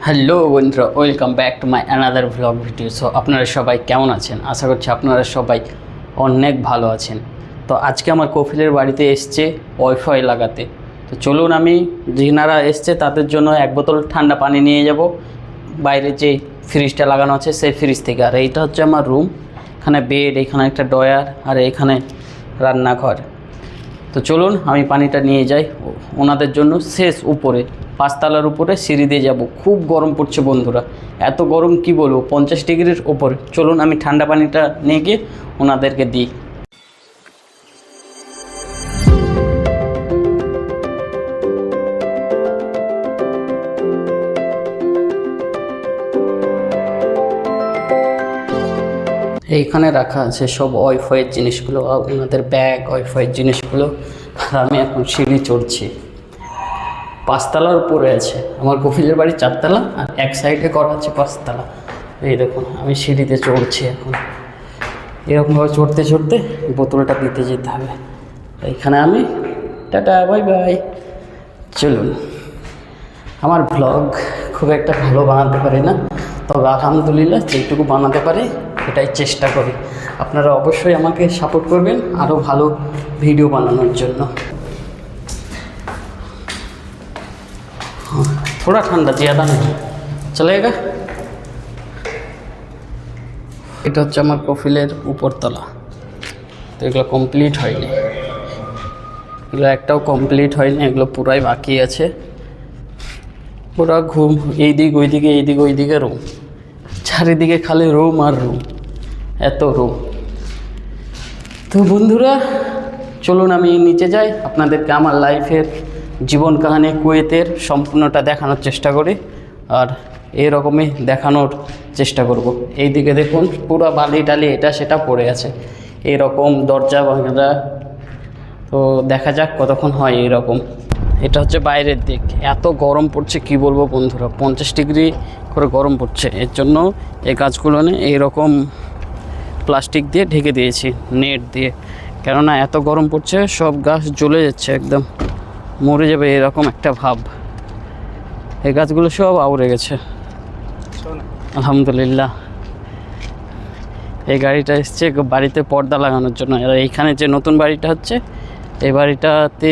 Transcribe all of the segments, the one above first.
Hello বন্ধুরা, welcome back to my another vlog video. So আপনারা সবাই কেমন আছেন? আশা করছি আপনারা সবাই অনেক ভালো আছেন। তো আজকে আমার কফিলের বাড়িতে এসছে ওয়াইফাই লাগাতে। তো চলুন, আমি যিনারা এসছে তাদের জন্য এক বোতল ঠান্ডা পানি নিয়ে যাব বাইরে যে ফ্রিজটা লাগানো আছে সেই ফ্রিজ থেকে। আর এইটা হচ্ছে আমার রুম, এখানে বেড, এখানে একটা ড্রয়ার, আর এখানে রান্নাঘর। তো চলুন আমি পানিটা নিয়ে যাই ওনাদের জন্য। শেষ উপরে 5 তলার উপরে সিঁড়ি দিয়ে যাব। খুব গরম পড়ছে বন্ধুরা, এত গরম কি বলবো, 50 ডিগ্রির ওপরে। চলুন আমি ঠান্ডা পানিটা নিয়ে গিয়ে ওনাদেরকে দিই। এইখানে রাখা আছে সব ওয়াইফাইয়ের জিনিসগুলো, ওনাদের ব্যাগ, ওয়াইফাইয়ের জিনিসগুলো। আর আমি এখন সিঁড়ি চড়ছি। 5 তলার উপরে আছে আমার কফিলের বাড়ি, 4 তলা, আর এক সাইডে করা আছে 5 তলা। এই দেখুন আমি সিঁড়িতে চড়ছি এখন। এরকমভাবে চড়তে চড়তে বোতলটা দিতে যেতে হবে। এইখানে আমি টাটা বাই বাই। চলুন, আমার ভ্লগ খুব একটা ভালো বানাতে পারি না, তবে আলহামদুলিল্লাহ যেটুকু বানাতে পারি এটাই চেষ্টা করি। আপনারা অবশ্যই আমাকে সাপোর্ট করবেন আরও ভালো ভিডিও বানানোর জন্য। थोड़ा ठंडा, ज़्यादा नहीं, चलेगा। এটা হচ্ছে আমার কফিলের উপরতলা। তো এগুলো কমপ্লিট হয়নি, এগুলো একটাও কমপ্লিট হয়নি, এগুলো পুরাই বাকি আছে। পুরা ঘুম, এই দিক ওই দিকে, এই দিক ওই দিকে রুম, চারিদিকে খালি রুম আর রুম, এত রুম। তো বন্ধুরা চলুন আমি নিচে যাই, আপনাদেরকে আমার লাইফের জীবন কাহিনী কুয়েতের সম্পূর্ণটা দেখানোর চেষ্টা করি, আর এরকমই দেখানোর চেষ্টা করব। এই দিকে দেখুন পুরো বালি টালি এটা সেটা পড়ে আছে, এরকম দরজা ভাঙা। তো দেখা যাক কতক্ষণ হয় এরকম। এটা হচ্ছে বাইরের দিক, এত গরম পড়ছে কি বলবো বন্ধুরা, 50 ডিগ্রি করে গরম পড়ছে। এর জন্য এই গাছগুলো এইরকম প্লাস্টিক দিয়ে ঢেকে দিয়েছি, নেট দিয়ে, কেননা এত গরম পড়ছে সব গাছ জ্বলে যাচ্ছে, একদম মরে যাবে এরকম একটা ভাব। এই গাছগুলো সব আউড়ে গেছে আলহামদুলিল্লাহ। এই গাড়িটা এসছে বাড়িতে পর্দা লাগানোর জন্য। আর এইখানে যে নতুন বাড়িটা হচ্ছে, এই বাড়িটাতে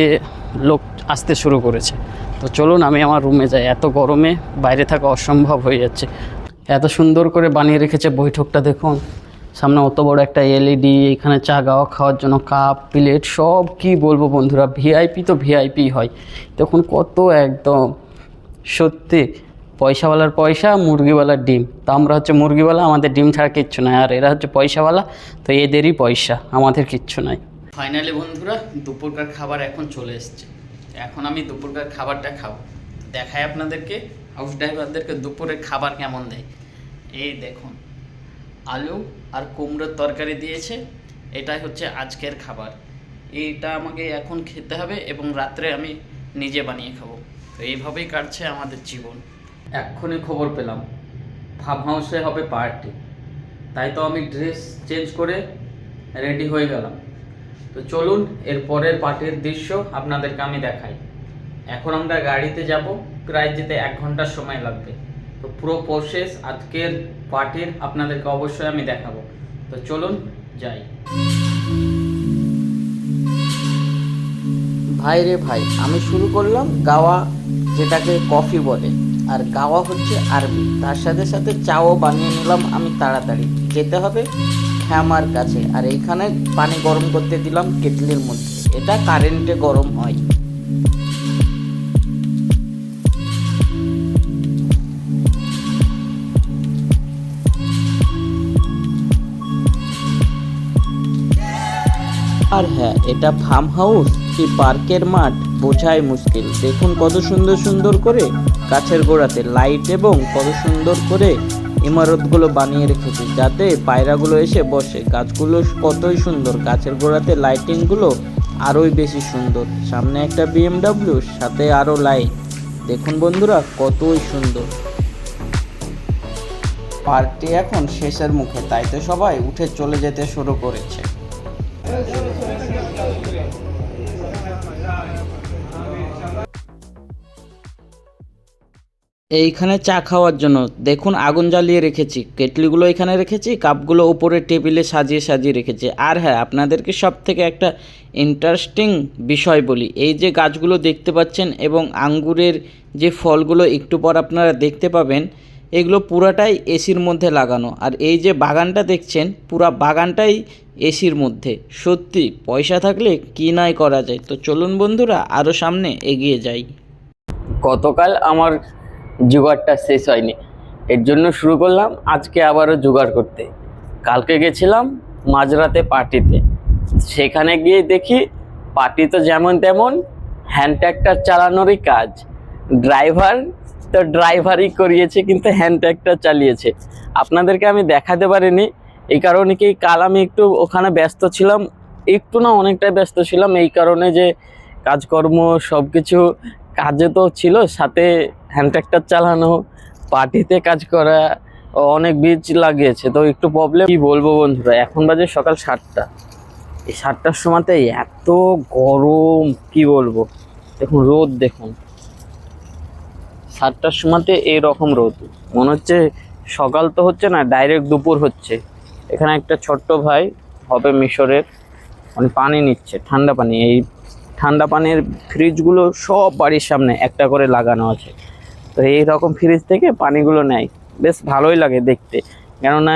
লোক আসতে শুরু করেছে। তো চলুন আমি আমার রুমে যাই, এত গরমে বাইরে থাকা অসম্ভব হয়ে যাচ্ছে। এত সুন্দর করে বানিয়ে রেখেছে বৈঠকটা, দেখুন সামনে অত বড় একটা এলইডি, এখানে চা গাওয়া খাওয়ার জন্য কাপ প্লেট সব, কি বলবো বন্ধুরা, ভিআইপি তো ভিআইপি হয়। তখন কত একদম সত্যি পয়সাওয়ালার পয়সা, মুরগিওয়ালার ডিম। তো আমরা হচ্ছে মুরগিওয়ালা, আমাদের ডিম ছাড়া কিচ্ছু নাই, আর এরা হচ্ছে পয়সাওয়ালা, তো এদেরই পয়সা, আমাদের কিচ্ছু নাই। ফাইনালি বন্ধুরা দুপুরকার খাবার এখন চলে এসছে। এখন আমি দুপুরকার খাবারটা খাবো, দেখাই আপনাদেরকে হাউস ড্রাইভারদেরকে দুপুরের খাবার কেমন দেয়। এই দেখুন আলু আর কুমড়োর তরকারি দিয়েছে, এটাই হচ্ছে আজকের খাবার। এইটা আমাকে এখন খেতে হবে এবং রাত্রে আমি নিজে বানিয়ে খাবো। তো এইভাবেই কাটছে আমাদের জীবন। এক্ষুনি খবর পেলাম ফার্ম হাউসে হবে পার্টি, তাই তো আমি ড্রেস চেঞ্জ করে রেডি হয়ে গেলাম। তো চলুন এর পরের পার্টির দৃশ্য আপনাদেরকে আমি দেখাই। এখন আমরা গাড়িতে যাব, প্রায় যেতে 1 ঘন্টার সময় লাগবে। তো পুরো প্রসেস আজকের পার্টির আপনাদেরকে অবশ্যই আমি দেখাবো। তো চলুন যাই। ভাই রে ভাই, আমি শুরু করলাম গাওয়া, যেটাকে কফি বলে, আর গাওয়া হচ্ছে আরবি। তার সাথে সাথে চাও বানিয়ে নিলাম আমি তাড়াতাড়ি, যেতে হবে খ্যামার কাছে। আর এইখানে পানি গরম করতে দিলাম কেটলির মধ্যে, এটা কারেন্টে গরম হয়। আর হ্যাঁ, এটা ফার্ম হাউস কি পার্কের মাঠ বোঝাই মুশকিল। দেখুন কত সুন্দর সুন্দর করে গাছের গোড়াতে লাইট এবং কত সুন্দর করে ইমারতগুলো বানিয়ে রেখেছে যাতে পায়রাগুলো এসে বসে। গাছগুলো কতই সুন্দর, গাছের গোড়াতে লাইটিংগুলো আরোই বেশি সুন্দর। সামনে একটা বিএমডাব্লিউ, সাথে আরও লাইট। দেখুন বন্ধুরা কতই সুন্দর। পার্কটি এখন শেষের মুখে, তাই তো সবাই উঠে চলে যেতে শুরু করেছে। এইখানে চা খাওয়ার জন্য দেখুন আগুন জ্বালিয়ে রেখেছি, কেটলিগুলো এখানে রেখেছি, কাপগুলো উপরে টেবিলে সাজিয়ে সাজিয়ে রেখেছি। আর হ্যাঁ, আপনাদেরকে সব থেকে একটা ইন্টারেস্টিং বিষয় বলি, এই যে গাছগুলো দেখতে পাচ্ছেন এবং আঙ্গুরের যে ফলগুলো একটু পর আপনারা দেখতে পাবেন, এগুলো পুরাটাই এসির মধ্যে লাগানো। আর এই যে বাগানটা দেখছেন, পুরা বাগানটাই এসির মধ্যে। সত্যি পয়সা থাকলে কি নাই করা যায়। তো চলুন বন্ধুরা, আরও সামনে এগিয়ে যাই। গতকাল আমার জোগাড়টা শেষ হয়নি, এর জন্য শুরু করলাম আজকে আবারও জোগাড় করতে। কালকে গেছিলাম মাঝরাতে পার্টিতে, সেখানে গিয়ে দেখি পার্টি তো যেমন তেমন, হ্যান্ড ট্র্যাক্টর চালানোরই কাজ। ড্রাইভার তো ড্রাইভারই করিয়েছে, কিন্তু হ্যান্ড ট্র্যাক্টর চালিয়েছে। আপনাদেরকে আমি দেখাতে পারিনি, এই কারণে কি কাল আমি একটু ওখানে ব্যস্ত ছিলাম, একটু না অনেকটাই ব্যস্ত ছিলাম, এই কারণে যে কাজকর্ম সব কিছু কাজে তো ছিল, সাথে হ্যান্ড ট্র্যাক্টর চালানো, পার্টিতে কাজ করা, অনেক বীজ লাগিয়েছে, তো একটু প্রবলেম। কি বলবো বন্ধুরা, এখন বাজে সকাল 7টা। এই 7টার সময়তে এত গরম, কি বলবো। দেখুন রোদ, দেখুন 7টার সময়তে এইরকম রোদ, মনে হচ্ছে সকাল তো হচ্ছে না, ডাইরেক্ট দুপুর হচ্ছে। এখানে একটা ছোট্ট ভাই হবে মিশরের, মানে পানি নিচ্ছে, ঠান্ডা পানি। এই ঠান্ডা পানির ফ্রিজগুলো সব বাড়ির সামনে একটা করে লাগানো আছে, তো এই রকম ফ্রিজ থেকে পানিগুলো নেয়, বেশ ভালোই লাগে দেখতে। কেননা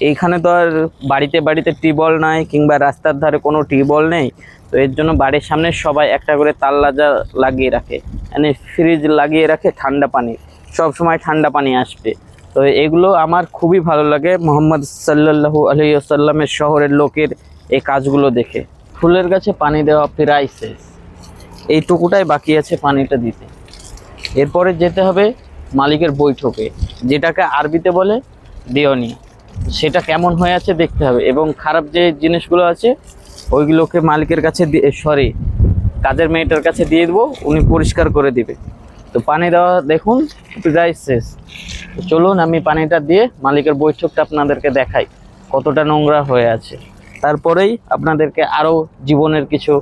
এইখানে তো আর বাড়িতে বাড়িতে টিউবওয়েল নাই, কিংবা রাস্তার ধারে কোনো টিউবওয়েল নেই, তো এর জন্য বাড়ির সামনে সবাই একটা করে তাল্লাজা লাগিয়ে রাখে, মানে ফ্রিজ লাগিয়ে রাখে, ঠান্ডা পানি, সব সময় ঠান্ডা পানি আসবে। তো এগুলো আমার খুবই ভালো লাগে, মোহাম্মদ সাল্লাল্লাহু আলাইহি ওয়াসাল্লামের শহরের লোকের এই কাজগুলো দেখে। ফুলের গাছে পানি দেওয়া প্রায় শেষ, এইটুকুটাই বাকি আছে পানিটা দিতে। এরপরে যেতে হবে মালিকের বৈঠকে, যেটাকে আরবিতে বলে দেওয়ানিয়া। সেটা কেমন হয়ে আছে দেখতে হবে, এবং খারাপ যে জিনিসগুলো আছে ওইগুলোকে মালিকের কাছে কাজের মেয়েটার কাছে দিয়ে দেবো, উনি পরিষ্কার করে দিবে। তো পানি দেওয়া দেখুন প্রায় শেষ। তো চলুন আমি পানিটা দিয়ে মালিকের বৈঠকটা আপনাদেরকে দেখাই, কতটা নোংরা হয়ে আছে। তারপরেই আপনাদেরকে আরও জীবনের কিছু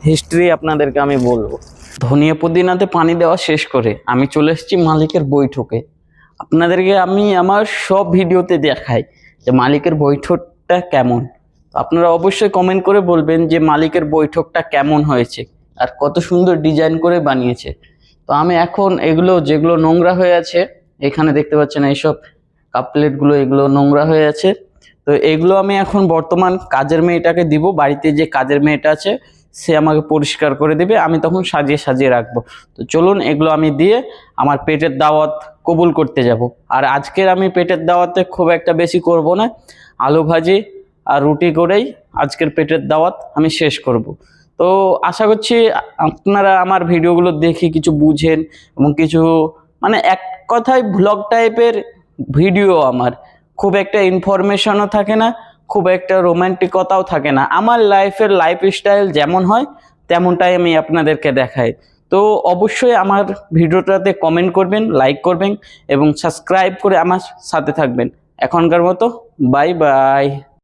হিস্ট্রি আপনাদেরকে আমি বলবো। ধনিয়া পুদিনাতে পানি দেওয়া শেষ করে আমি চলে এসেছি মালিকের বৈঠকে। আপনাদেরকে আমি আমার সব ভিডিওতে দেখাই যে মালিকের বৈঠকটা কেমন। আপনারা অবশ্যই কমেন্ট করে বলবেন যে মালিকের বৈঠকটা কেমন হয়েছে আর কত সুন্দর ডিজাইন করে বানিয়েছে। তো আমি এখন এগুলো যেগুলো নোংরা হয়ে আছে, এখানে দেখতে পাচ্ছেন এইসব কাপ প্লেটগুলো, এগুলো নোংরা হয়ে আছে। তো এগুলো আমি এখন বর্তমান কাজের মেয়েটাকে দিব, বাড়িতে যে কাজের মেয়েটা আছে সে আমাকে পরিষ্কার করে দেবে, আমি তখন সাজিয়ে সাজিয়ে রাখবো। তো চলুন এগুলো আমি দিয়ে আমার পেটের দাওয়াত কবুল করতে যাব। আর আজকের আমি পেটের দাওয়াতে খুব একটা বেশি করব না, আলু ভাজি আর রুটি করেই আজকের পেটের দাওয়াত আমি শেষ করব। তো আশা করছি আপনারা আমার ভিডিওগুলো দেখে কিছু বুঝেন, এবং কিছু মানে এক কথায় ভ্লগ টাইপের ভিডিও। আমার খুব একটা ইনফরমেশনও থাকে না, খুব একটা রোমান্টিকতাও থাকে না, আমার লাইফের লাইফস্টাইল যেমন হয় তেমনটাই আমি আপনাদেরকে দেখাই। তো অবশ্যই আমার ভিডিওটাতে কমেন্ট করবেন, লাইক করবেন এবং সাবস্ক্রাইব করে আমার সাথে থাকবেন। এখনকার মতো বাই বাই।